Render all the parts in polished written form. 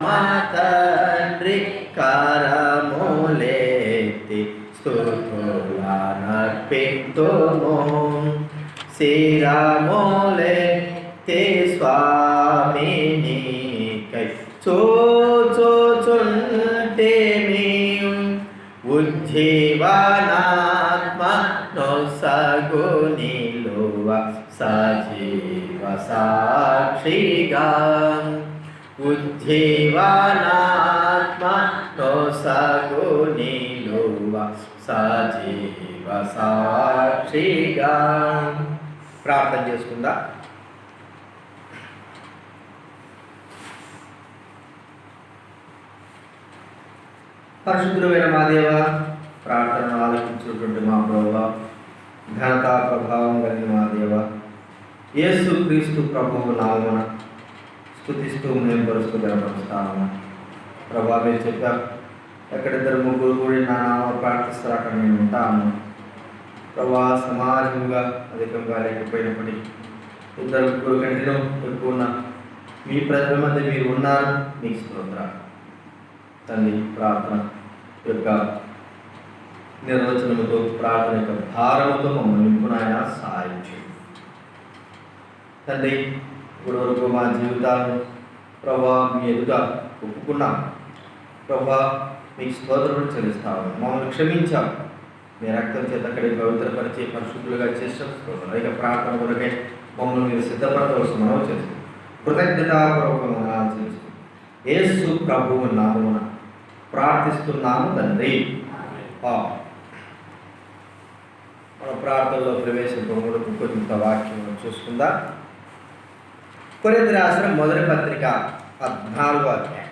మా తండ్రి కరములెత్తి స్తుతులనర్పింతుము. శిరములెత్తి స్వామినికై చూచుచుంటిమి. ఉజ్జీవనాత్మ నొసగు నిలువ సజీవ సాక్షిగా. ఉజ్జీవనాత్మ నొసగు నిలువ సజీవ సాక్షిగా. ప్రార్థన చేసుకుందా. పరిశుద్ధుడైన మా దేవ, ప్రార్థనను ఆలోచించినటువంటి మా ప్రభువా, ఘనత ప్రభావం కలిగిన మా దేవ, యేసు క్రీస్తు ప్రభువు నామమున స్తుతిస్తూ మేము పరుస్తూ గనపరుస్తాము. ప్రభా, మీరు చెప్పారు, ఎక్కడిద్దరు ముగ్గురు కూడి నా నామ ప్రార్థిస్తారు అక్కడ నేను ఉంటాను. ప్రభా, సమాజంగా అధికంగా లేకపోయినప్పటికీ ఇద్దరు ముగ్గురు కంటిలో ఎక్కువ ఉన్న మీ ప్రజల మధ్య మీరు ఉన్నారు. మీకు స్తోత్రాలు తండ్రి. ప్రార్థన యొక్క నిర్వచనముతో, ప్రార్థన యొక్క భారముతో మమ్మల్ని నింపునాయన సహాయం చేయండి తండ్రి. ఇప్పుడు వరకు మా జీవితాలను ప్రభా మీ ఎదుట ఒప్పుకున్నాం. ప్రభా, మీకు స్తోత్రములు చెల్లిస్తాము. మమ్మల్ని క్షమించాం. మీ రక్తం చేత అక్కడికి పవిత్రపరిచే పరిశుద్ధులుగా చేసిన స్తోత్రం. ఇక ప్రార్థన కొరకే మమ్మల్ని మీరు సిద్ధపడవలసిన మనం చేస్తాం. కృతజ్ఞతాపూర్వకంగా ఆలోచిస్తాం. యేసు ప్రభువు నామమున ప్రార్థిస్తున్నాము తండ్రి. మన ప్రార్థనలో ప్రవేశించకుండా కొంత వాక్యం చూసుకుందా. కొరింథీయులకు రాసిన మొదటి పత్రిక 14వ అధ్యాయం.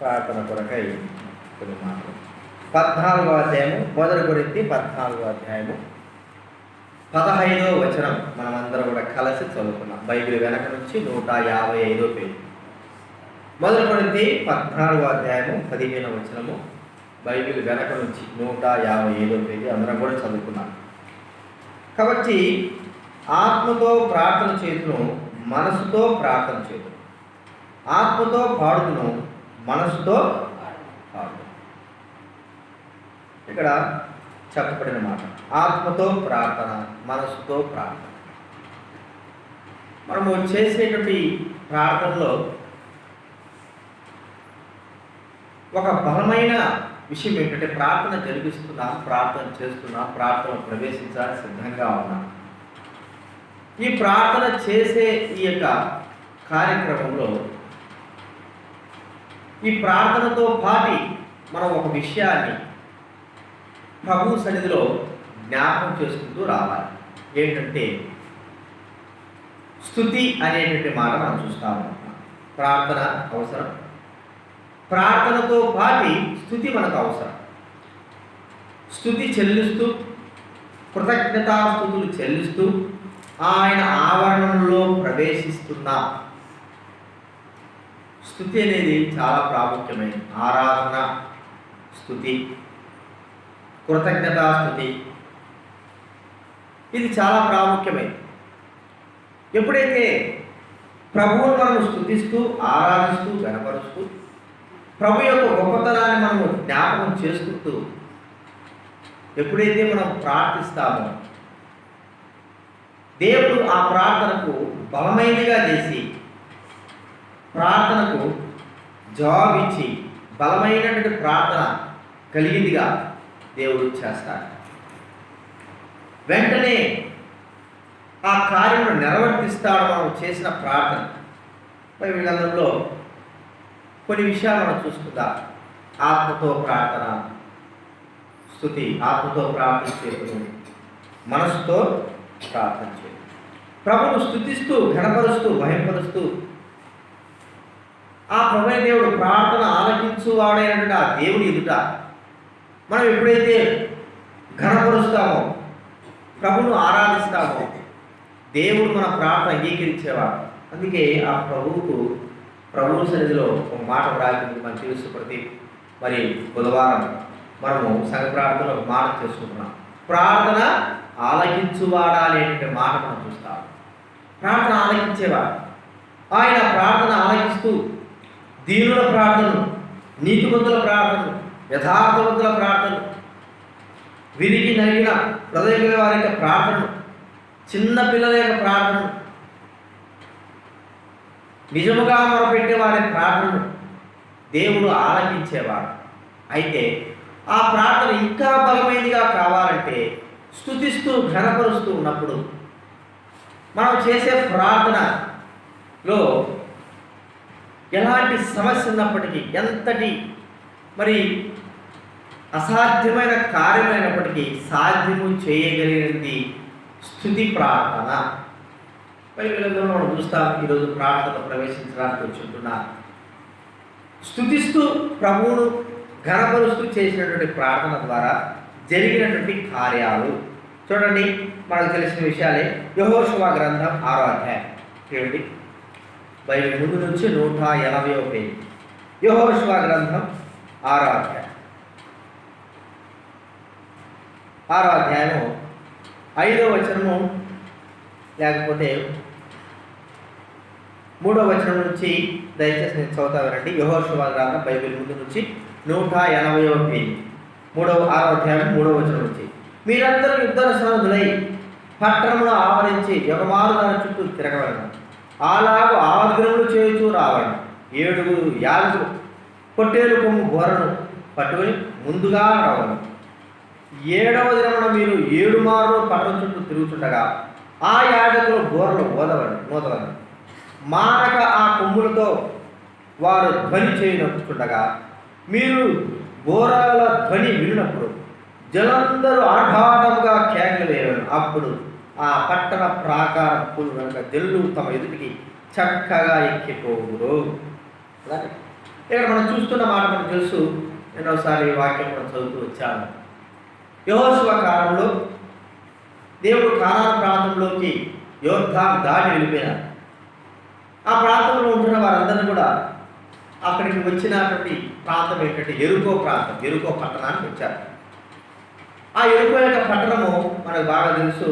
ప్రార్థన కొరకై కొన్ని మాటలు. 14వ అధ్యాయము, మొదటి కొరింథీ 14వ అధ్యాయము 15వ వచనం మనమందరం కూడా కలిసి చదువుకున్నాం. బైబిల్ వెనక నుంచి 155వ పేజీ. మొదటి కొరింథీ 14వ అధ్యాయము 15వ వచనము, బైబిల్ వెనక నుంచి 155వ పేజీ అందరం కూడా చదువుకున్నాం. కాబట్టి ఆత్మతో ప్రార్థన చేతును, మనసుతో ప్రార్థన చేతును. ఆత్మతో పాడుతును, మనసుతో పాడుతును. ఇక్కడ చెప్పబడిన మాట ఆత్మతో ప్రార్థన, మనసుతో ప్రార్థన. మనము చేసేటువంటి ప్రార్థనలో ఒక బలమైన విషయం ఏంటంటే ప్రార్థన జరిగిస్తున్నాం, ప్రార్థన చేస్తున్నాం, ప్రార్థన ప్రవేశించాలని సిద్ధంగా ఉన్నాం. ఈ ప్రార్థన చేసే ఈ యొక్క కార్యక్రమంలో ఈ ప్రార్థనతో పాటు మనం ఒక విషయాన్ని ప్రభు సన్నిధిలో జ్ఞాపకం చేసుకుంటూ రావాలి. ఏంటంటే స్తుతి అనేటువంటి మాట మనం చూస్తాము. ప్రార్థన అవసరం, ప్రార్థనతో పాటు స్తుతి మనకు అవసరం. స్తుతి చెల్లిస్తూ, కృతజ్ఞతాస్తుతులు చెల్లిస్తూ ఆయన ఆవరణంలో ప్రవేశిస్తున్నాం. స్తుతి అనేది చాలా ప్రాముఖ్యమైనది. ఆరాధన స్తుతి, కృతజ్ఞతాస్తుతి ఇది చాలా ప్రాముఖ్యమైనది. ఎప్పుడైతే ప్రభువును మనం స్తుతిస్తూ, ఆరాధిస్తూ, గణపరుస్తూ, ప్రభు యొక్క గొప్పతనాన్ని మనము జ్ఞాపకం చేసుకుంటూ ఎప్పుడైతే మనం ప్రార్థిస్తామో దేవుడు ఆ ప్రార్థనకు బలమైనదిగా చేసి, ప్రార్థనకు జవాబిచ్చి బలమైనటువంటి ప్రార్థన కలిగిందిగా దేవుడు చేస్తాడు. వెంటనే ఆ కార్యమును నెరవేర్తిస్తాడు మనం చేసిన ప్రార్థన. బైబిల్ గ్రంథంలో కొన్ని విషయాలు మనం చూసుకుందాం. ఆత్మతో ప్రార్థన, స్తుతి. ఆత్మతో ప్రార్థించేందుకు, మనసుతో ప్రార్థన చేయండి. ప్రభువును స్తుతిస్తూ, ఘనపరుస్తూ, మహింపరుస్తూ ఆ ప్రభువైన దేవుడు ప్రార్థన ఆలకించువాడైనటువంటి ఆ దేవుని ఎదుట మనం ఎప్పుడైతే ఘనపరుస్తామో, ప్రభువును ఆరాధిస్తామో, దేవుడు మన ప్రార్థన అంగీకరించేవాడు. అందుకే ఆ ప్రభువు సన్నిధిలో ఒక మాట వ్రాయింది మనకు తెలుసు. మరి బుధవారం మనము సంఘ ప్రార్థనలో ఒక మాట చేసుకుంటున్నాం. ప్రార్థన ఆలకించువాడా అనేటువంటి మాట మనం చూస్తాం. ప్రార్థన ఆలకించేవాడు. ఆయన ప్రార్థన ఆలకిస్తూ దీనుల ప్రార్థనలు, నీతిమంతుల ప్రార్థనలు, యథార్థవంతుల ప్రార్థనలు, విరిగి నలిగిన హృదయముల వారి యొక్క ప్రార్థనలు, చిన్న పిల్లల యొక్క ప్రార్థనలు, నిజముగా మొరపెట్టే వారి ప్రార్థనలు దేవుడు ఆలకించేవాడు. అయితే ఆ ప్రార్థన ఇంకా బలమైనదిగా కావాలంటే స్తుతిస్తూ ఘనపరుస్తూ ఉన్నప్పుడు మనం చేసే ప్రార్థనలో ఎలాంటి సమస్య ఉన్నప్పటికీ, ఎంతటి మరి అసాధ్యమైన కార్యమైనప్పటికీ సాధ్యము చేయగలిగినది స్తుతి ప్రార్థన. బైబిల్లో మనం చూస్తాం. ఈరోజు ప్రార్థనలో ప్రవేశించడానికి వచ్చుంటున్నారు. స్తుతిస్తూ ప్రభువును ఘనపరుస్తూ చేసినటువంటి ప్రార్థన ద్వారా జరిగినటువంటి కార్యాలు చూడండి. మనకు తెలిసిన విషయాలే. యెహోషువ గ్రంథం 6వ అధ్యాయం చూడండి. బైబిల్ ముందు నుంచి 180వ పేజీ. యెహోషువ గ్రంథం 6వ అధ్యాయం 6వ అధ్యాయము 5వ వచనము లేకపోతే 3వ వచనం నుంచి దయచేసి నేను చదువుతా వినండి. యెహోషువ గ్రంథం బైబిల్ ముందు నుంచి 180వ పేజీ 6వ అధ్యాయం 3వ వచనం నుంచి. మీరందరూ యుద్ధ సన్నద్ధులై పట్టణమును ఆవరించి యొకమారు దాని చుట్టూ తిరగవలను. అలాగూ 6 దినములు చేయుచూ రావలను. 7 యాజకులు పొట్టేలు కొమ్ము బోరను పట్టుకొని ముందుగా రావలను. 7వ దినమున మీరు 7 మార్లు పట్టణం చుట్టూ తిరుగుతుండగా ఆ యాజకులు బోరలు మోదవలను. మానక ఆ కొమ్ములతో వారు ధ్వని చేయనొచ్చుండగా మీరు బోరాల ధ్వని విన్నప్పుడు జనందరూ ఆఢాటముగా కేకలు వేయను. అప్పుడు ఆ పట్టణ ప్రాకారం పూలు కనుక జల్లు తమ ఎదుటికి చక్కగా ఎక్కిపోవురు. ఇక్కడ మనం చూస్తున్న మాట మనకు తెలుసు. ఎన్నోసారి ఈ వాక్యం మనం చదువుతూ వచ్చాము. యెహోషువ కాలంలో దేవుడు కానాను ప్రాంతంలోకి యోర్దాను దాటి వెళ్ళిపోయినారు. ఆ ప్రాంతంలో ఉంటున్న వారందరినీ కూడా అక్కడికి వచ్చినటువంటి ప్రాంతం ఏంటంటే ఎరుకో ప్రాంతం, ఎరుకో పట్టణానికి వచ్చారు. ఆ ఎరుకో యొక్క పట్టణము మనకు బాగా తెలుసు,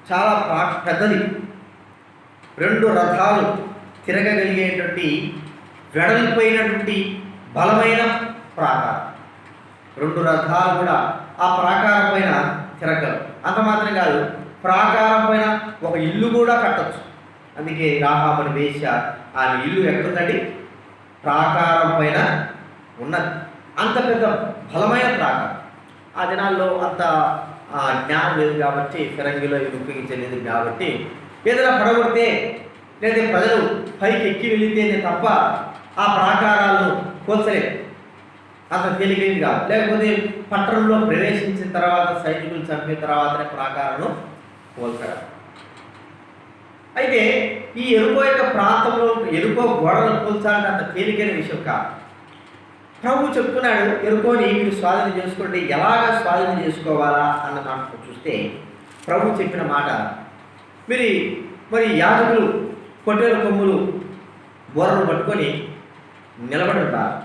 చాలా పెద్దది. 2 రథాలు తిరగగలిగేటువంటి వెడల్పోయినటువంటి బలమైన ప్రాకారం. 2 రథాలు కూడా ఆ ప్రాకారం పైన తిరగలవు. అంత మాత్రం కాదు, ప్రాకారం పైన ఒక ఇల్లు కూడా కట్టచ్చు. అందుకే రాహాబుని వేశ్య ఆమె ఇల్లు ఎక్కడుందండి? ప్రాకారం పైన ఉన్నది. అంత పెద్ద బలమైన ప్రాకారం. ఆ దినాల్లో అంత జ్ఞానం లేదు కాబట్టి, ఫిరంగిలో ఇది ఉపయోగించలేదు కాబట్టి ఏదైనా పడగొడితే లేదా ప్రజలు పైకి ఎక్కి వెళితేనే తప్ప ఆ ప్రాకారాలను కోల్చలేదు. అంత తేలికైంది కాదు. లేకపోతే పట్టణంలో ప్రవేశించిన తర్వాత సైనికులు చంపిన తర్వాతనే ప్రాకారాలను కోల్చారు. అయితే ఈ ఎరుకో యొక్క ప్రాంతంలో ఎరుకో గోడలు కూల్చాలంటే అంత తేలికైన విషయం కాదు. ప్రభు చెప్తున్నాడు, ఎరుకోని మీరు స్వాధీనం చేసుకోండి. ఎలాగ స్వాధీనం చేసుకోవాలా అన్న మాట చూస్తే ప్రభు చెప్పిన మాట, మరి యాజకులు పొట్టేలు కొమ్ములు బోరను పట్టుకొని నిలబడి ఉంటారు.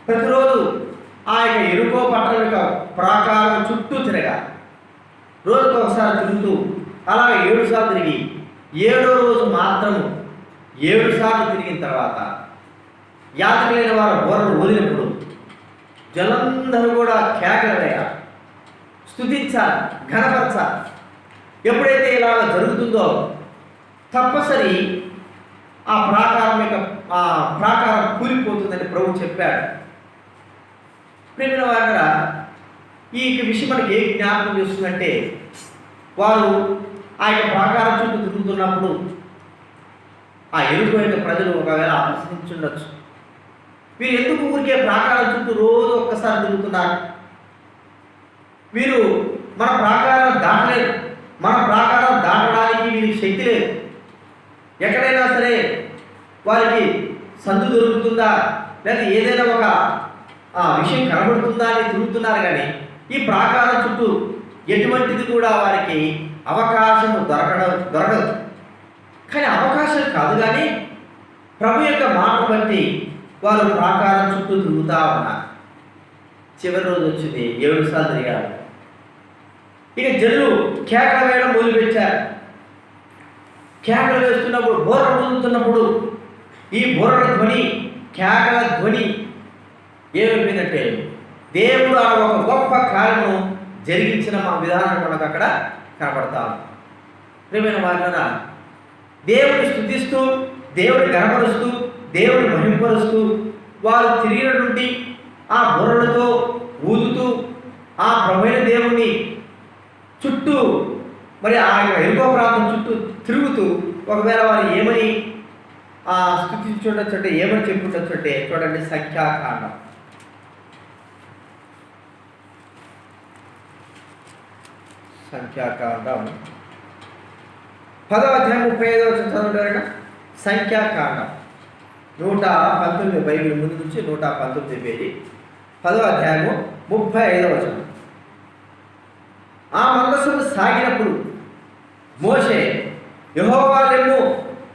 ప్రతిరోజు ఆ యొక్క ఎరుకో పట్టణం యొక్క ప్రాకారం చుట్టూ తిరగాలి. రోజుకు ఒకసారి తిరుగుతూ అలాగే 7 సార్లు తిరిగి 7వ రోజు మాత్రము 7 సార్లు తిరిగిన తర్వాత యాజకులైన వారు బోరను వదిలినప్పుడు జనందరూ కూడా కేకలు వేయాలి, స్తుతించాలి, ఘనపరచాలి. ఎప్పుడైతే ఇలా జరుగుతుందో తప్పనిసరి ఆ ప్రాకారం కూలిపోతుందని ప్రభు చెప్పాడు. ప్రేమిన వారు ఈ విషయం మనకి ఏ జ్ఞాపకం చేస్తుందంటే, వారు ఆ యొక్క ప్రాకారం చుట్టూ తిరుగుతున్నప్పుడు ఆ ఎరుకో యొక్క ప్రజలు ఒకవేళ ప్రశ్నించుండొచ్చు, వీరు ఎందుకు ఊరికే ప్రాకారం చుట్టూ రోజు ఒక్కసారి తిరుగుతున్నారు? వీరు మన ప్రాకారం దాటలేదు, మన ప్రాకారం దాటడానికి వీరికి శక్తి లేదు. ఎక్కడైనా సరే వారికి సందు దొరుకుతుందా లేదా ఏదైనా ఒక విషయం కనబడుతుందా అని తిరుగుతున్నారు. కానీ ఈ ప్రాకారం చుట్టూ ఎటువంటిది కూడా వారికి అవకాశం దొరకదు. కానీ అవకాశం కాదు, కానీ ప్రభు యొక్క మాట బట్టి వారు ప్రాకారం చుట్టూ తిరుగుతూ ఉన్నారు. చివరి రోజు వచ్చింది, 7 సార్లు తిరిగారు. ఇక జనులు కేకలు వేయడం మొదలుపెట్టారు. కేకలు వేస్తున్నప్పుడు, బోరలు ఊదుతున్నప్పుడు ఈ బోరల ధ్వని, కేకల ధ్వని ఏమైపోయిందంటే దేవుడు ఆ ఒక గొప్ప కార్యము జరిగించిన మా విధానం మనకు అక్కడ కనబడతాం. ప్రియమైన వారిన దేవుడిని స్తుతిస్తూ, దేవుడిని గణపరుస్తూ, దేవుడిని మహింపరుస్తూ వారు తిరిగినటువంటి ఆ బుర్రలతో ఊదుతూ ఆ ప్రభువైన దేవుణ్ణి చుట్టూ మరి ఆ ఎరుకో ప్రాంతం చుట్టూ తిరుగుతూ ఒకవేళ వారు ఏమని స్తుతించుండొచ్చు అంటే, ఏమని చెప్పుండొచ్చు అంటే చూడండి, సంఖ్యాకాండం సంఖ్యాకాండం 10వ అధ్యాయం 35వ వచనం చదవండి. సంఖ్యాకాండం 119 బైబిల్ ముందు నుంచి 119 పేజీ 10వ అధ్యాయము 35వ వచనం. ఆ మందసము సాగినప్పుడు మోషే, యెహోవా నిన్ను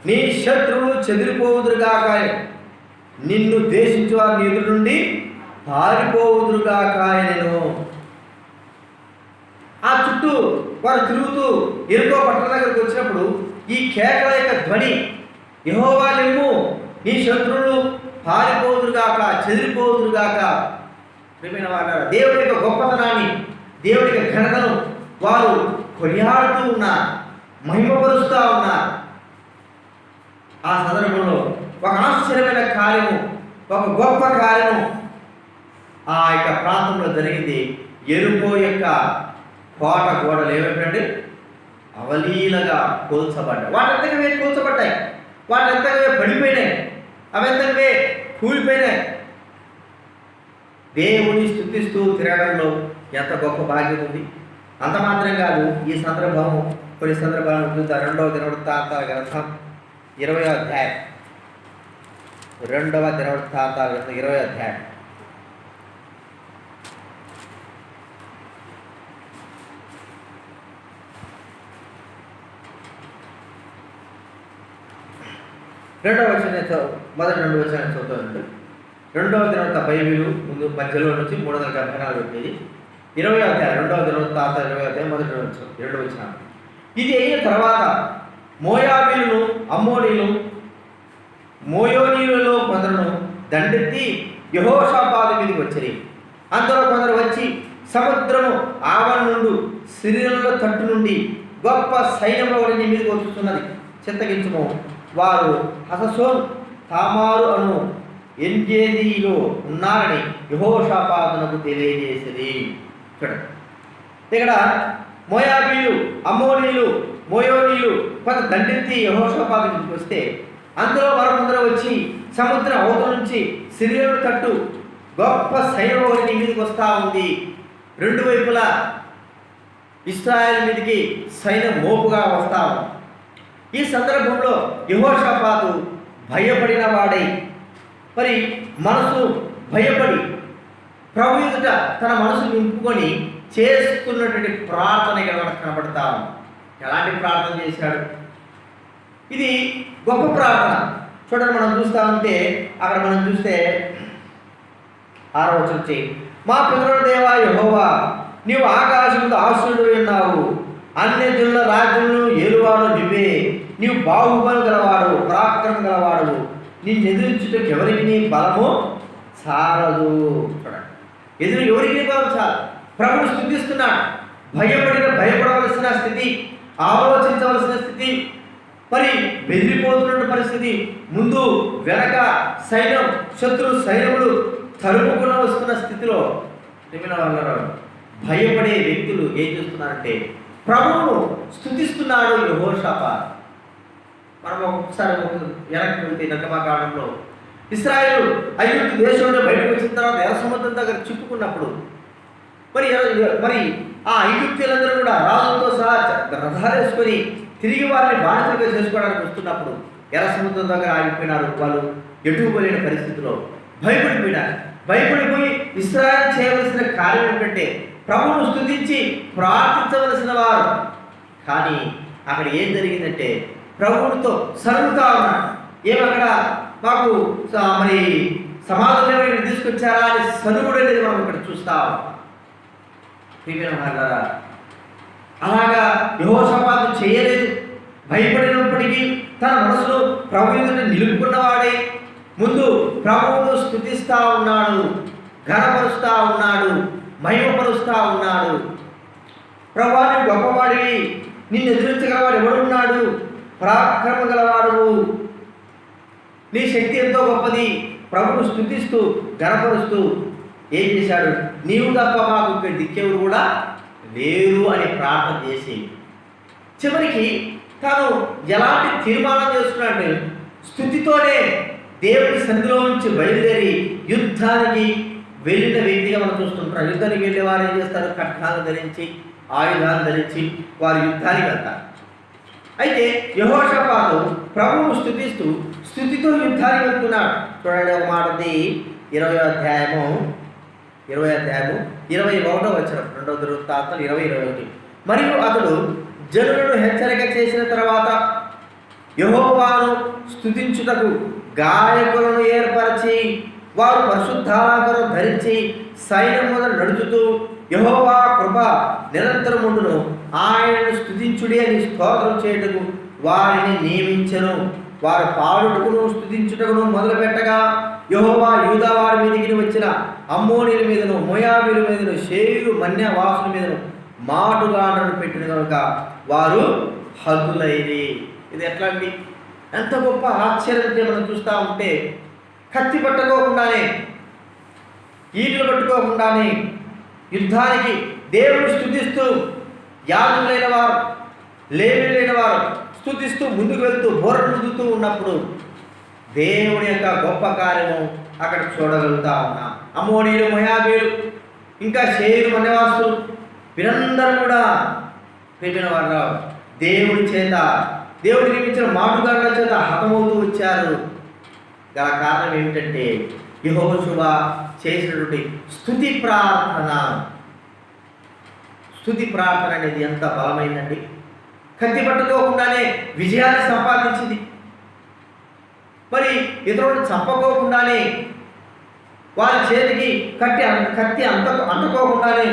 నీ శత్రువులు చెదిరిపోవుదురుగాక, నిన్ను ద్వేషించు వారి నీ ఎదురు నుండి పారిపోవుదురుగాక నేను. ఆ చుట్టూ వారు తిరుగుతూ ఎరుకో పట్టణ దగ్గరకు వచ్చినప్పుడు ఈ కేకల యొక్క ధ్వని, యెహోవా నిన్ను నీ శత్రువులు పారిపోవుదురుగాక, చెదిరిపోవుదురుగాక. ప్రియమైన వారు, దేవుడి యొక్క గొప్పతనాన్ని, దేవుడి యొక్క ఘనతను వారు కొనియాడుతూ ఉన్నారు, మహిమపరుస్తూ ఉన్నారు. ఆ సందర్భంలో ఒక ఆశ్చర్యమైన కార్యము, ఒక గొప్ప కార్యము ఆ యొక్క ప్రాంతంలో జరిగింది. ఎరుకో యొక్క కోట గోడలు ఏమిటంటే అవలీలగా కూల్చబడ్డాయి. వాటంతకవే కూల్చబడ్డాయి, వాటంతకవే పడిపోయినాయి, అవంతకవే కూలిపోయినాయి. దేవుని స్తుతిస్తూ తిరగడంలో ఎంత గొప్ప భాగ్యం ఉంది. అంత మాత్రం కాదు, ఈ సందర్భం కొన్ని సందర్భాలను చూద్దాం. 2వ దినవృత్తాంతాల గ్రంథం 20వ అధ్యాయం, 2వ దినవృత్తాంతాల గ్రంథం 20వ అధ్యాయం 2వ వచనం మొదటి 2 వచనాలు చదువుతానండి. 2వ దినవృత్త బైబిలు ముందు మధ్యలో నుంచి 374 పేజీ 20వ అధ్యాయం, 2వ దినవృత్తాంత 20వ అధ్యాయం మొదటి 2 వచనాలు. ఇది అయిన తర్వాత మోయాబీయులను, అమ్మోనీయులు, మోయోనీయులలో కొందరును దండెత్తి యెహోషాపాతు మీదకి వచ్చిరి. అందులో కొందరు వచ్చి సముద్రము ఆవరణ నుండి సిరియనుల తట్టు నుండి గొప్ప సైన్యంలో నీ మీదకి వస్తున్నది, చింతగించుము. వారు హససోన్ తామారు అను ఎన్గేదీలో ఉన్నారని యెహోషాపాతునకు తెలియజేసింది. ఇక్కడ మోయాబీయులు, అమ్మోనీయులు, మోయోనీయులు కొంత దండెత్తి యెహోషాపాతు మీదకి వస్తే అందులో మరొకందరూ వచ్చి సముద్రం అవతల నుంచి సిరియనుల తట్టు గొప్ప సైన్యం ఒకటి నీ మీదకి వస్తూ ఉంది. రెండు వైపులా ఇశ్రాయేలు మీదకి సైన్యం మోపుగా వస్తా ఉంది. ఈ సందర్భంలో యెహోషాపాతు భయపడిన వాడై, మరి మనసు భయపడి ప్రభు ఎదుట తన మనసు నింపుకొని చేస్తున్నటువంటి ప్రార్థన ఇక్కడ మనకు కనబడతా ఉంది. ఎలాంటి ప్రార్థన చేశాడు? ఇది గొప్ప ప్రార్థన. చూడండి, మనం చూస్తూ ఉంటే అక్కడ మనం చూస్తే 6వ వచనం చేయి. మా పితరుల దేవా యెహోవా, నీవు ఆకాశంలో ఆశ్రయుడు ఉన్నావు, అన్యజనుల రాజ్యములను ఏలువాడు నువ్వే. నీవు బాహుబలం గలవాడు, పరాక్రమం గలవాడు, నిన్ను ఎదురించుటకు ఎవరికి నీ బలము చాలదు. ఎదురు ఎవరికి నీ బలం చాలు? ప్రభువు స్తుతిస్తున్నాడు. భయపడవలసిన స్థితి, ఆలోచించవలసిన స్థితి, మరి బెదిరిపోతున్న పరిస్థితి, ముందు వెనక సైన్యం, శత్రు సైన్యములు తరుముకుని వస్తున్న స్థితిలో భయపడే వ్యక్తులు ఏం చేస్తున్నారంటే ప్రభువును స్తుతిస్తున్నాడు యెహోషాపాతు. మనం ఒకసారి వెనక్కి వెళ్తే నిర్గమకాండంలో ఇశ్రాయేలు ఐగుప్తు దేశంలో బయటకు వచ్చిన తర్వాత ఎర్ర సముద్రం దగ్గర చిక్కుకున్నప్పుడు మరి ఆ ఐగుప్తీయులందరూ కూడా రాజులతో సహా రథాలు వేసుకొని తిరిగి వారిని బానిసలుగా చేసుకోవడానికి వస్తున్నప్పుడు ఎర్ర సముద్రం దగ్గర ఆగిపోయినారు. వాళ్ళు ఎటు పోలేని పరిస్థితిలో భయపడిపోయి ఇశ్రాయేలు చేయవలసిన కార్యం ఏంటంటే ప్రభువును స్తుతించి ప్రార్థించవలసిన వారు. కానీ అక్కడ ఏం జరిగిందంటే ప్రభువుతో సరుగుతా ఉన్నాడు. ఏమక్కడ మాకు మరి సమాజం ఎవరైనా తీసుకొచ్చారా అని సనుగుడు అనేది మనం ఇక్కడ చూస్తాం. అలాగా యెహోషాపాతు చేయలేదు. భయపడినప్పటికీ తన మనసులో ప్రభు ఎదుట నిలుపుకున్నవాడే ముందు ప్రభువును స్తుతిస్తా ఉన్నాడు, ఘనపరుస్తా ఉన్నాడు, మహిమపరుస్తా ఉన్నాడు. ప్రభువా నీవు గొప్పవాడివి, నిన్ను ఎదురించగలవాడు ఎవడున్నాడు, పరాక్రమ గలవాడు, నీ శక్తి ఎంతో గొప్పది. ప్రభువును స్తుతిస్తూ ఘనపరుస్తూ ఏం చేశాడు, నీవు తప్ప మాకు దిక్కెవరు కూడా లేరు అని ప్రార్థన చేసి చివరికి తాను ఎలాంటి తీర్మానం చేసుకున్నాడు, స్తుతితోనే దేవుడి సన్నిధిలో నుంచి బయలుదేరి యుద్ధానికి వెళ్ళిన వ్యక్తిగా మనం చూస్తుంటాం. యుద్ధానికి వెళ్ళే వారు ఏం చేస్తారు, ఖడ్గాలు ధరించి ఆయుధాలు ధరించి వారు యుద్ధానికి వెళ్తారు. అయితే యెహోషాపాతు ప్రభువును స్తుతిస్తూ స్తుతితో యుద్ధానికి వెళ్తున్నాడు. చూడండి, ఒక మాట ఉంది, 20వ అధ్యాయము 21వ వచనం, 2వ వృత్తాంతాలు 20:21. మరియు అతడు జనులను హెచ్చరిక చేసిన తర్వాత యెహోవాను స్తుతించుటకు గాయకులను ఏర్పరిచి వారు పరిశుద్ధాలంకారం ధరించి సైన్యం మొదలు నడుచుతూ యెహోవా కృప నిరంతరముండును, ఆయనను స్తుతించుడి అని స్తోత్రం చేయుటకు వారిని నియమించెను. వారు పాడుటకును స్తుతించుటకును మొదలుపెట్టగా యెహోవా యూదా వారి మీదకి వచ్చిన అమ్మోనీల మీదను మోయాబీల మీదను షేరు మన్య వాసుల మీదను మాటుగాండ్రను పెట్టిన కనుక వారు హతులైరి. ఇది ఎట్లా అండి, ఎంత గొప్ప ఆశ్చర్యం మనం చూస్తూ ఉంటే, కత్తి పట్టుకోకుండానే ఈటలు పట్టుకోకుండానే యుద్ధానికి దేవుడు స్తుతిస్తూ యాజకులైన వారు లేవీయులైన వారు స్తుతిస్తూ ముందుకు వెళ్తూ బోరను ఊదుతూ ఉన్నప్పుడు దేవుని యొక్క గొప్ప కార్యము అక్కడ చూడగలుగుతా ఉన్నాం. అమ్మోనీయులు, మోయాబీయులు, ఇంకా షేరు మన్యవాసులు వీరందరూ కూడా ప్రేమిన వారు దేవుడి చేత, దేవుడు నియమించిన మాటుగాళ్ళ చేత హతమవుతూ వచ్చారు. గల కారణం ఏమిటంటే యెహోషువ చేసినటువంటి స్తుతి ప్రార్థన. స్తుతి ప్రార్థన అనేది ఎంత బలమైందండి. కత్తి పట్టుకోకుండానే విజయాన్ని సంపాదించింది. మరి ఇతరులను చంపకోకుండానే, వారి చేతికి కత్తి అంటుకోకుండానే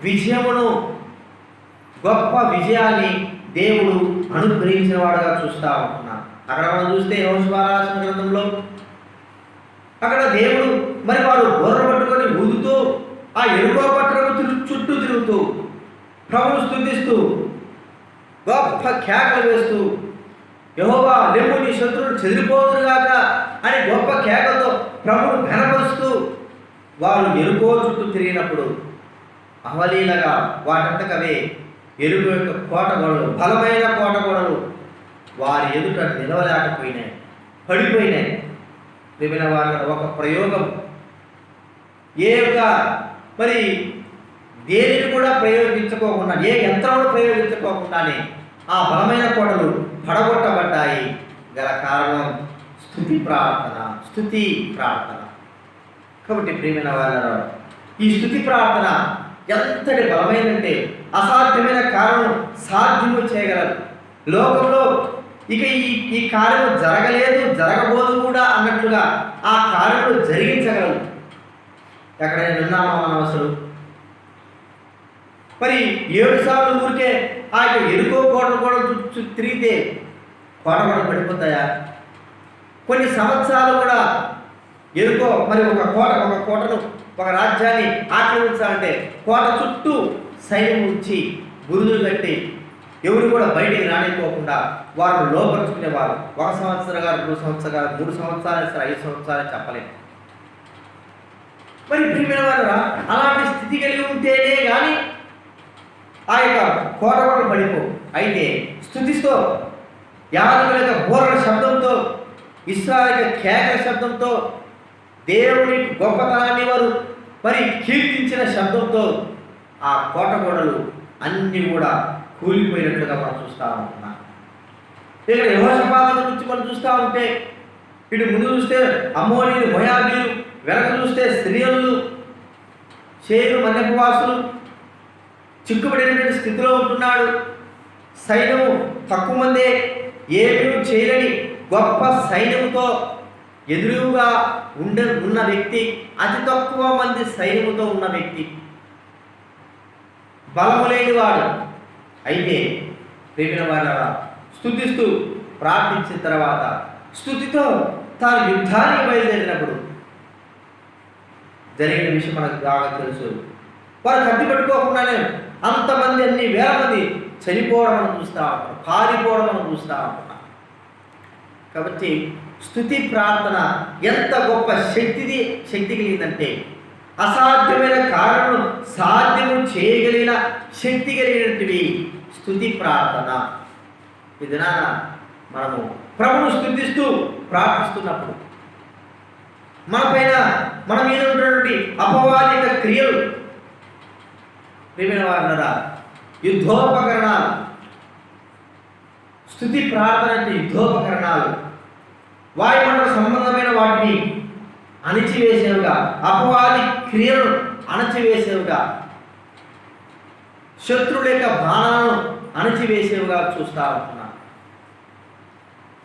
విజయమును, గొప్ప విజయాన్ని దేవుడు అనుగ్రహించిన వాడుగా చూస్తూ ఉంటున్నాం. అక్కడ మనం చూస్తే యెహోషువ రాసిన గ్రంథంలో అక్కడ దేవుడు మరి వారు బోర్ర పట్టుకొని ఊదుతూ ఆ ఎరుకో పట్టణము చుట్టూ తిరుగుతూ ప్రభువును స్తుతిస్తూ గొప్ప కేకలు వేస్తూ యెహోవా లెమ్ము నీ శత్రువులు చెదిరిపోదురుగాక అని గొప్ప కేకలతో ప్రభువును ఘనపరుస్తూ వారు ఎరుకో చుట్టూ తిరిగినప్పుడు అవలీలగా వాటంతకవే ఎరుకు యొక్క కోటగోడలు, బలమైన కోటగోడలు వారి ఎదుట నిలవలేకపోయినాయి, పడిపోయినాయి. ప్రియమైన వాళ్ళ ఒక ప్రయోగం, ఏ యొక్క మరి దేనిని కూడా ప్రయోగించుకోకుండా, ఏ యంత్రాలు ప్రయోగించుకోకుండానే ఆ బలమైన కోటలు పడగొట్టబడ్డాయి. గల కారణం స్తుతి ప్రార్థన. కాబట్టి ప్రియమైన వాళ్ళ ఈ స్తుతి ప్రార్థన ఎంతటి బలమైందంటే అసాధ్యమైన కార్యం సాధ్యము చేయగలరు. లోకంలో ఇక ఈ కార్యం జరగలేదు, జరగబోదు కూడా అన్నట్లుగా ఆ కార్యము జరిగించగలరు. ఎక్కడైనా విన్నామా మనం అసలు? మరి 7 సార్లు ఊరికే ఆ యొక్క ఎరుకో కోటలు కూడా తిరిగితే కోట కూడా పడిపోతాయా? కొన్ని సంవత్సరాలు కూడా ఎరుకో మరి ఒక కోటను, ఒక రాజ్యాన్ని ఆక్రమించాలంటే కోట చుట్టూ సైన్యం ఉంచి బురుజులు కట్టి ఎవరు కూడా బయటికి రానిపోకుండా వారు లోపరుచుకునేవారు. 1 సంవత్సరం గారు, 2 సంవత్సరాలు, 3 సంవత్సరాలు, 5 సంవత్సరాలు చెప్పలేదు. మరి ప్రియమైన వారు అలాంటి స్థితి కలిగి ఉంటేనే కానీ ఆ యొక్క కోట కూడా పడిపో. అయితే స్తుతితో యాజకుల యొక్క బోరల శబ్దంతో, ఇశ్రాయేలు కేకల శబ్దంతో, దేవుని గొప్పతనాన్ని వారు మరి కీర్తించిన శబ్దంతో ఆ కోట గోడలు అన్నీ కూడా కూలిపోయినట్లుగా మనం చూస్తూ ఉంటున్నాం. ఇక్కడ యెహోషాపాతు గురించి మనం చూస్తూ ఉంటే ఇటు ముందు చూస్తే అమ్మోనీయులు, మోయాబీయులు, వెనక చూస్తే సిరియనులు, షేరు మన్యవాసులు చిక్కుబడినటువంటి స్థితిలో ఉంటున్నాడు. సైన్యము తక్కువ మందే, ఏమీ చేయలేని గొప్ప సైన్యముతో ఎదురుగా ఉన్న వ్యక్తి, అతి తక్కువ మంది సైన్యముతో ఉన్న వ్యక్తి, బలము లేనివాడు. అయితే ప్రేమిన వారు స్తుతిస్తూ ప్రార్థించిన తర్వాత స్తుతితో తాను యుద్ధానికి బయలుదేరినప్పుడు జరిగిన విషయం మనకు బాగా తెలుసు. వారు కత్తి పెట్టుకోకుండానే అంతమంది, అన్ని వేల మంది చనిపోవడం మనం చూస్తూ ఉంటాం, పారిపోవడం మనం చూస్తూ ఉంటున్నాం. కాబట్టి స్తుతి ప్రార్థన ఎంత గొప్ప శక్తి కలిగిందంటే, అసాధ్యమైన కార్యములను సాధ్యము చేయగలిగిన శక్తి కలిగినటువంటివి స్తుతి ప్రార్థన. ఇది మనము ప్రభువును స్తుతిస్తూ ప్రార్థిస్తున్నప్పుడు మన మీద ఉన్నటువంటి అపవాదిక క్రియలు, ప్రియమైన వారలారా, యుద్ధోపకరణాలు, స్తుతి ప్రార్థన అంటే యుద్ధోపకరణాలు, వాయుమండల సంబంధమైన వాటిని అణిచివేసేవుగా, అపవాది క్రియలను అణచివేసేవుగా, శత్రువుల యొక్క బాణాలను అణచివేసేవుగా చూస్తూ ఉంటున్నాం.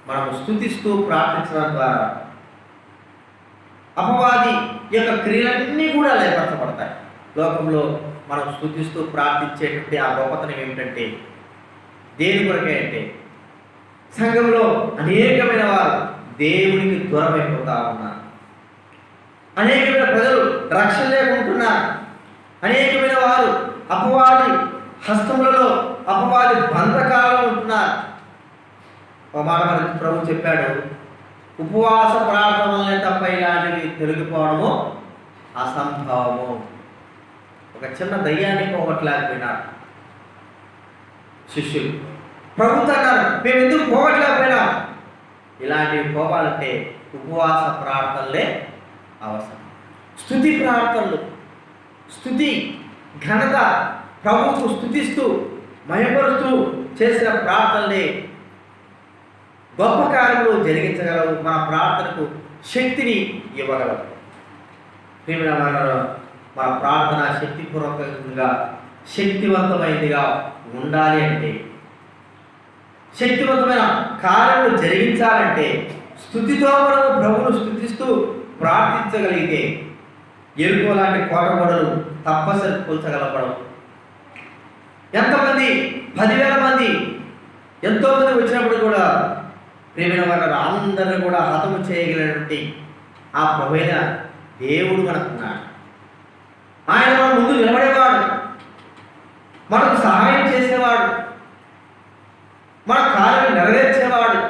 మనం స్తుతిస్తూ ప్రార్థించడం ద్వారా అపవాది యొక్క క్రియలన్నీ కూడా లయపరచబడతాయి. లోకంలో మనం స్తుతిస్తూ ప్రార్థించేటువంటి ఆ గొప్పతనం ఏమిటంటే, దేని కొరకే అంటే, సంఘంలో అనేకమైన వారు దేవునికి దూరమైపోతా ఉన్నారు, అనేకమైన ప్రజలు రక్షణ లేకుంటున్నారు, అనేకమైన వారు అపవాది హస్తములలో, అపవాది బంధకాలలో ఉంటున్నారు. ఒక మాట మనకి ప్రభు చెప్పాడు, ఉపవాస ప్రార్థన వల్లనే తప్ప ఇలాంటివి తొలగిపోవడము అసంభవము. ఒక చిన్న దయ్యాన్ని పోగొట్టలేకపోయినారు శిష్యులు. ప్రభుత్వ అన్నారు, మేము ఎందుకు పోగొట్టలేకపోయినాం? ఇలాంటివి పోవాలంటే ఉపవాస ప్రార్థనలే అవసరం. స్తుతి ప్రార్థనలు, స్తుతి ఘనత, ప్రభువుకు స్తుతిస్తూ మహిమపరుస్తూ చేసిన ప్రార్థనలే గొప్ప కార్యములు జరిగించగలవు, మన ప్రార్థనకు శక్తిని ఇవ్వగలవు. మన ప్రార్థన శక్తిపూర్వకంగా శక్తివంతమైనదిగా ఉండాలి అంటే, శక్తివంతమైన కార్యములు జరిగించాలంటే స్తుతితో మనము ప్రభువును స్తుతిస్తూ ప్రార్థించగలిగితే ఎరుకో లాంటి కోటగోడలు తప్పనిసరి కూల్చగలపడం. ఎంతమంది 10,000 మంది ఎంతోమంది వచ్చినప్పుడు కూడా ప్రేమైన వారు అందరినీ కూడా హతము చేయగలిగినటువంటి ఆ ప్రభువైన దేవుడు మనకున్నాడు. ఆయన మన ముందు నిలబడేవాడు, మనకు సహాయం చేసేవాడు, మన కార్యం నెరవేర్చేవాడు.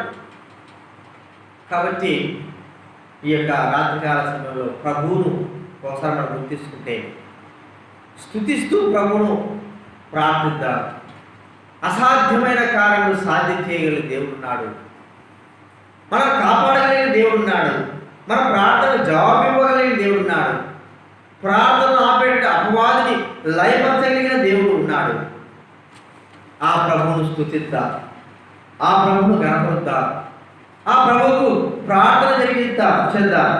కాబట్టి ఈ యొక్క రాత్రికాల సమయంలో ప్రభువును ఒకసారి మనం గుర్తిస్తుంటే స్తుతిస్తూ ప్రభువును ప్రార్థిద్దాం. అసాధ్యమైన కార్యములు సాధ్యం చేయగలిగిన దేవుడున్నాడు, మనం కాపాడగలిగిన దేవుడున్నాడు, మన ప్రార్థన జవాబు ఇవ్వగలిగిన దేవుడున్నాడు, ప్రార్థన ఆపేట అపవాదిని లయపరచగలిగిన దేవుడు ఉన్నాడు. ఆ ప్రభువును స్తుతిద్దాం, ఆ ప్రభువును గణపరుద్దాం, ఆ ప్రభువుకు ప్రార్థన చేద్దాం.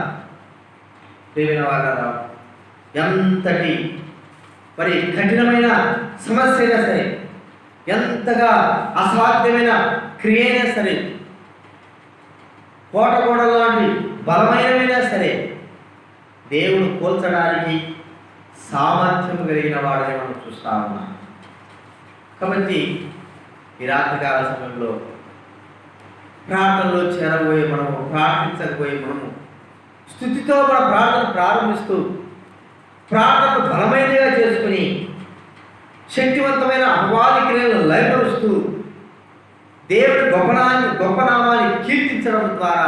ప్రియమైన వారు, ఎంతటి కఠినమైన సమస్య అయినా సరే, ఎంతగా అసాధ్యమైన క్రియ అయినా సరే, కోటగోడ లాంటి బలమైనవైనా సరే, దేవుడు కోల్చడానికి సామర్థ్యం కలిగిన వాడని మనం చూస్తా ఉన్నాం. కాబట్టి ఈ రాత్రికాల సమయంలో ప్రార్థనలో చేరబోయే మనము, ప్రార్థించకపోయే మనము స్తుతితో మన ప్రార్థన ప్రారంభిస్తూ ప్రార్థనను బలమైనదిగా చేసుకుని శక్తివంతమైన అపవాది క్రియలను లయపరుస్తూ దేవుడి గొప్ప నామాన్ని కీర్తించడం ద్వారా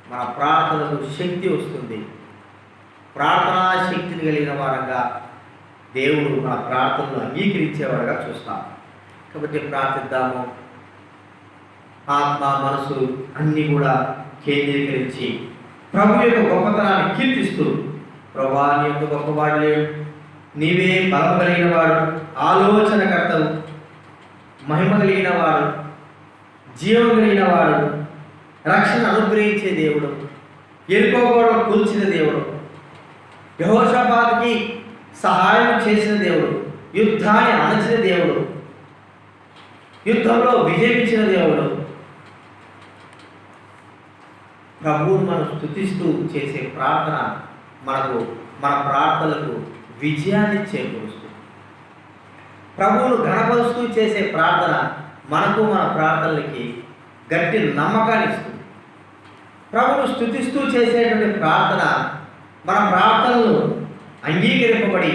మన ప్రార్థనకు శక్తి వస్తుంది. ప్రార్థనా శక్తిని కలిగిన వారంగా దేవుడు మన ప్రార్థనను అంగీకరించేవాడుగా చూస్తాం. కాబట్టి ప్రార్థిద్దాము. ఆత్మ, మనసు అన్నీ కూడా కేంద్రీకరించి ప్రభు యొక్క గొప్పతనాన్ని కీర్తిస్తూ, ప్రభా నీ యొక్క గొప్పవాడు లేడు, నీవే బలం కలిగిన వాడు, ఆలోచనకర్తవు, మహిమ కలిగిన వాడు, జీవం కలిగిన వాడు, రక్షణ అనుగ్రహించే దేవుడు, ఎరుకో గోడలు కూల్చిన దేవుడు, యెహోషాపాతుకి సహాయం చేసిన దేవుడు, యుద్ధాన్ని అణచిన దేవుడు, యుద్ధంలో విజయించిన దేవుడు. ప్రభువును మనం స్తుతిస్తూ చేసే ప్రార్థన మన ప్రార్థనలకు విజయాన్ని చేకూరుస్తుంది. ప్రభువును ఘనపరుస్తూ చేసే ప్రార్థన మనకు మన ప్రార్థనలకి గట్టి నమ్మకాన్ని ఇస్తుంది. ప్రభువును స్తుతిస్తూ చేసేటువంటి ప్రార్థన మన ప్రార్థనలు అంగీకరింపబడి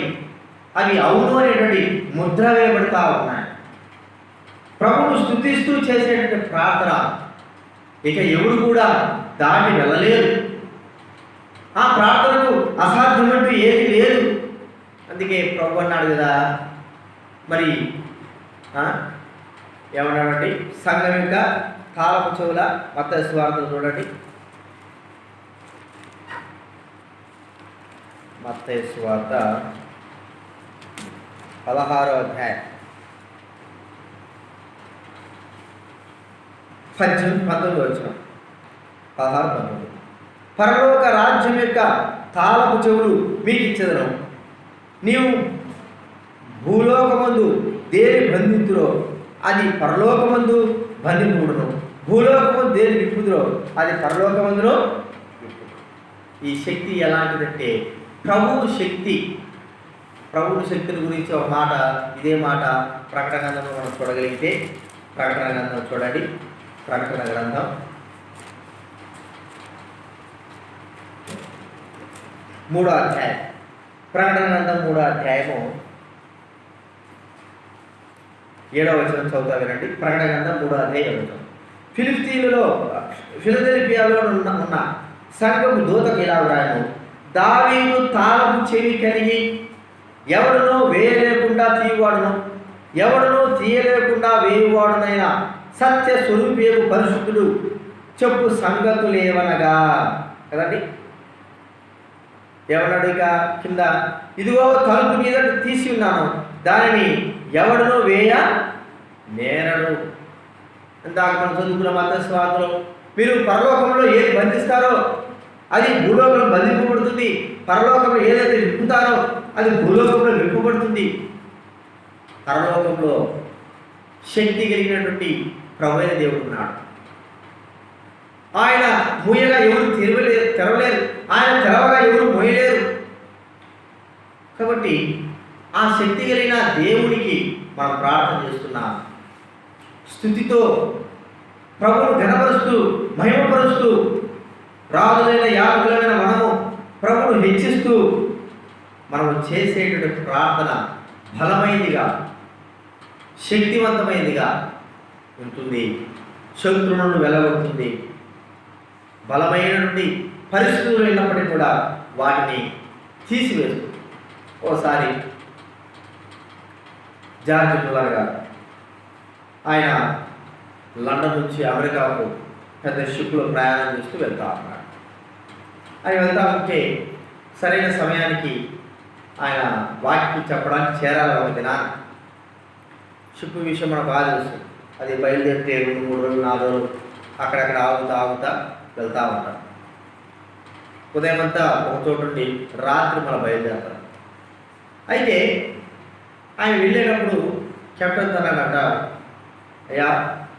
అవి అవును అనేటువంటి ముద్ర వేయబడతా ఉన్నాయి. ప్రభువును స్తుతిస్తూ చేసేటువంటి ప్రార్థన ఇక ఎవరు కూడా దాటి వెళ్ళలేరు. ఆ ప్రార్థనకు అసాధ్యమంటూ ఏది లేదు. అందుకే ప్రభు అన్నాడు కదా, మరి ఏమన్నాడండి, సంఘం యొక్క కాలపు చెవుల మత్తయి సువార్తను చూడండి. మత్తయి సువార్త 16వ అధ్యాయం 19 వచనం. 16-19. పరలోక రాజ్యం యొక్క తాళపు చెవులు మీకు ఇచ్చెదను. నీవు భూలోకమందు దేని బంధింతురో అది పరలోకమందు బంధింపుడును, భూలోకమందు దేని విప్పుదురో అది పరలోకమందులో. ఈ శక్తి ఎలాంటిదంటే ప్రభువు శక్తి. ప్రభువు శక్తిని గురించి ఒక మాట, ఇదే మాట ప్రకటన గ్రంథంలో మనం చూడగలిగితే, ప్రకటన గ్రంథం చూడండి. ప్రకటన గ్రంథం 3వ అధ్యాయం. ప్రకటన గ్రంథం 3వ అధ్యాయము 7వ వచనం చదువుతా వినండి. ప్రకటన గ్రంథం 3వ అధ్యాయం 7వ వచనం. ఫిలదెల్ఫియాలో ఉన్న సంఘపు దూతకు ఇలా వ్రాయను, దావీదు తాళపు చెవి కలిగి ఎవడనో వేయలేకుండా తీయవాడును, ఎవడనో తీయలేకుండా వేయువాడునైన సత్య స్వరూపేపు పరిశుద్ధుడు చెప్పు సంగతులేవనగా. కదండి, ఏమన్నాడు ఇక కింద, ఇదిగో తలుపు మీద తీసి ఉన్నాను, దానిని ఎవడనో వేయ నేరడు. ఇందాక మనం చదువుకున్న మత్తయి సువార్తలో మీరు పరలోకంలో ఏది బంధిస్తారో అది భూలోకంలో బంధింపబడుతుంది, పరలోకంలో ఏదైతే విప్పుతారో అది భూలోకంలో విప్పబడుతుంది. పరలోకంలో శక్తి కలిగినటువంటి ప్రభువైన దేవుడు ఉన్నాడు. ఆయన మూయగా ఎవరు తెరవలేరు, ఆయన తెరవగా ఎవరు మోయలేరు. కాబట్టి ఆ శక్తి కలిగిన దేవునికి మనం ప్రార్థన చేస్తున్నాం. స్తుతితో ప్రభువును ఘనపరుస్తూ మహిమపరుస్తూ రాజులైన యాజకులైన మనము ప్రభువును హెచ్చిస్తూ మనము చేసేటువంటి ప్రార్థన బలమైనదిగా శక్తివంతమైనదిగా ఉంటుంది. శత్రువులను వెలగొడుతుంది. బలమైనటువంటి పరిస్థితులు అయినప్పటికీ కూడా వాటిని తీసివేస్తుంది. ఓసారి జార్జ్ ముల్లర్ గారు ఆయన లండన్ నుంచి అమెరికాకు పెద్ద షిప్లో ప్రయాణం చేస్తూ వెళ్తా ఉన్నాడు. ఆయన వెళ్తా ఉంటే సరైన సమయానికి ఆయన వాక్యం చెప్పడానికి చేరాలి. ఒక దినాన్ని షిప్ విషయం మనకు బాగా తెలుసు. అది బయలుదేరితే 2-3 రోజులు 4 రోజులు అక్కడక్కడ ఆగుతా వెళ్తూ ఉంటారు. ఉదయం అంతా ఒక చోటు నుండి రాత్రి మనం బయలుదేరతారు. అయితే ఆయన వెళ్ళేటప్పుడు కెప్టెన్ అన్నాడట, అయ్యా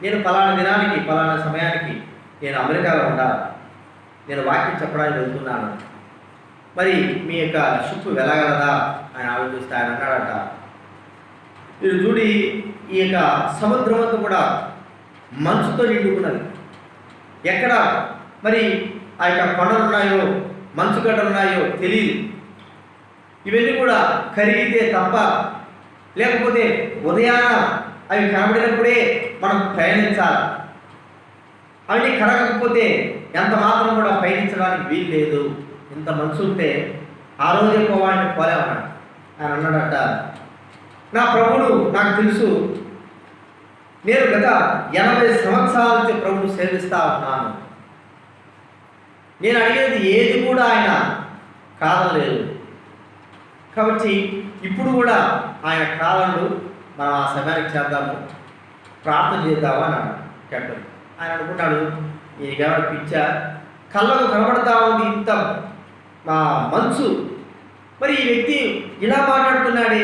నేను పలానా దినానికి పలానా సమయానికి నేను అమెరికాలో ఉండాలి, నేను వాక్యం చెప్పడానికి వెళ్తున్నాను, మరి మీ యొక్క షిప్ వెళ్ళగలదా అని ఆలోచిస్తే ఆయన అన్నాడట, మీరు చూడి ఈ యొక్క సముద్రం అంతా కూడా మంచుతో నిండుకున్నది. ఎక్కడ మరి ఆ యొక్క కొండలు ఉన్నాయో మంచు గడ్డలు ఉన్నాయో తెలియదు. ఇవన్నీ కూడా కరిగితే తప్ప, లేకపోతే ఉదయాన అవి కనబడినప్పుడే మనం ప్రయాణించాలి. అవన్నీ కరగకపోతే ఎంత మాత్రం కూడా పయనించడానికి వీలు లేదు. ఇంత మంచు ఉంటే ఆ రోజే పోవాలని పోలేమన్నాడు. ఆయన అన్నాడట, నా ప్రభువుడు నాకు తెలుసు, నేను గత 80 సంవత్సరాల నుంచి ప్రభువును సేవిస్తా ఉన్నాను. నేను అడిగేది ఏది కూడా ఆయన కాదలేదు. కాబట్టి ఇప్పుడు కూడా ఆయన కాలంలో మనం ఆ సమయానికి చేద్దాము, ప్రార్థన చేద్దామా అన్నాడు కెప్టెన్. ఆయన అనుకున్నాడు, ఈయనకేమైనా పిచ్చా, కళ్ళకు కనబడతా ఉంది ఇంత మంచు, మరి ఈ వ్యక్తి ఇలా మాట్లాడుతున్నాడే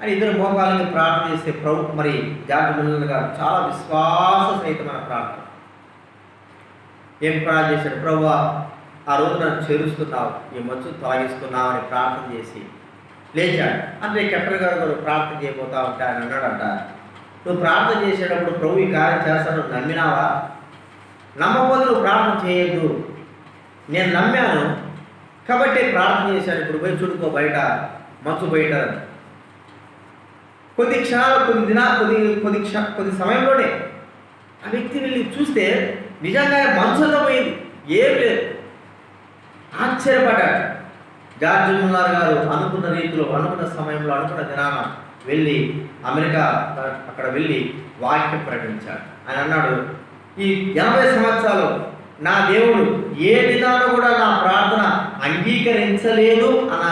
అని ఇద్దరు మోకాళ్ళని ప్రార్థన చేస్తే ప్రభు మరి జార్జ్ ముల్లర్ గారు చాలా విశ్వాస సహితమైన ప్రార్థన. ఏం ప్రార్థన చేశాడు, ప్రభువా ఆ రోజు నన్ను చేరుస్తున్నావు, ఈ మంచు తొలగిస్తున్నావు అని ప్రార్థన చేసి లేచాడు. అంటే కెప్టెన్ గారు ప్రార్థన చేయబోతా ఉంటే ఆయన అన్నాడంట, నువ్వు ప్రార్థన చేసేటప్పుడు ప్రభు ఈ కార్యం చేస్తాను నమ్మినావా? నమ్మకపోతే నువ్వు ప్రార్థన చేయొద్దు. నేను నమ్మాను కాబట్టి ప్రార్థన చేశాను. ఇప్పుడు పోయి చూడుకో బయట మంచు బయట కొద్ది క్షణాలు కొద్ది సమయంలోనే ఆ వ్యక్తి వెళ్ళి చూస్తే నిజంగా మంచులో పోయింది, ఏం లేదు. ఆశ్చర్యపడ్డాడు. జార్జ్ ముల్లర్ గారు అనుకున్న రీతిలో అనుకున్న సమయంలో అనుకున్న దినాన వెళ్ళి అమెరికా అక్కడ వెళ్ళి వాక్యం ప్రకటించాడు. ఆయన అన్నాడు, ఈ 80 సంవత్సరాలు నా దేవుడు ఏ దినాన కూడా నా ప్రార్థన అంగీకరించలేదు అన్న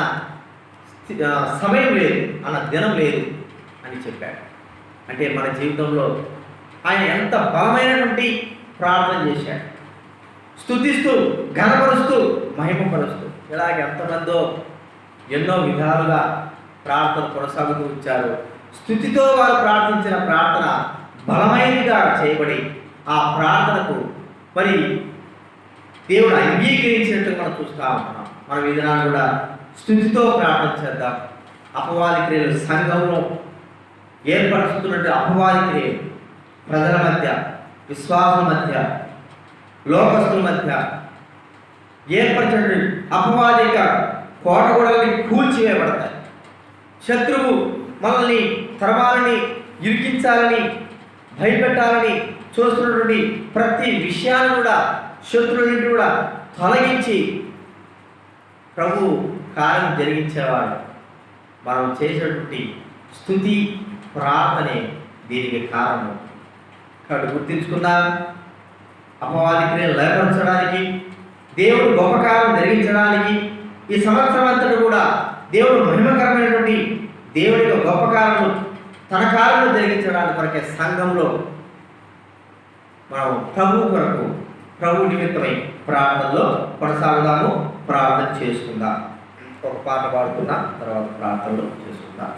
సమయం లేదు, అన్న దినం లేదు అని చెప్పాడు. అంటే మన జీవితంలో ఆయన ఎంత బలమైనటువంటి ప్రార్థన చేశాడు, స్తుతిస్తూ ఘనపరుస్తూ మహిమపరుస్తూ. ఇలాగ ఎంతమందో ఎన్నో విధాలుగా ప్రార్థన కొనసాగుతూ వచ్చారు. స్తుతితో వారు ప్రార్థించిన ప్రార్థన బలమైనదిగా చేయబడి ఆ ప్రార్థనకు మరి దేవుడు అంగీకరించినట్టుగా మనం చూస్తూ ఉంటున్నాం. మనం ఈ దినాన్ని కూడా స్తుతితో ప్రార్థన చేద్దాం. అపవాది క్రియలు సంఘంలో ఏర్పరుస్తున్నట్టు అపవాది క్రియలు ప్రజల మధ్య, విశ్వాసుల మధ్య, లోకస్తుల మధ్య ఏర్పరిచినటువంటి అపవాదిక కోటగోడల్ని కూల్చివేయబడతాయి. శత్రువు మనల్ని తరమాలని, ఇరికించాలని, భయపెట్టాలని చూస్తున్నటువంటి ప్రతి విషయాన్ని కూడా శత్రువుని కూడా తొలగించి ప్రభు కార్యం జరిగించేవాడు. మనం చేసేటువంటి స్తుతి ప్రార్థనే దీనికి కారణం. కాబట్టి గుర్తించుకున్నా, అపవాది క్రియలు లేపరచడానికి, దేవుడు గొప్ప కార్యం జరిగించడానికి, ఈ సంవత్సరం అంతా కూడా దేవుడు మహిమకరమైనటువంటి దేవుడి యొక్క గొప్ప కార్యము తన కార్యము జరిగించడానికి కొరకే సంఘంలో మనం ప్రభు కొరకు, ప్రభు నిమిత్తమై ప్రార్థనలో కొనసాగుదాము. ప్రార్థన చేసుకుందాం. ఒక పాట పాడుకున్నా తర్వాత ప్రార్థనలో చేసుకుందాం.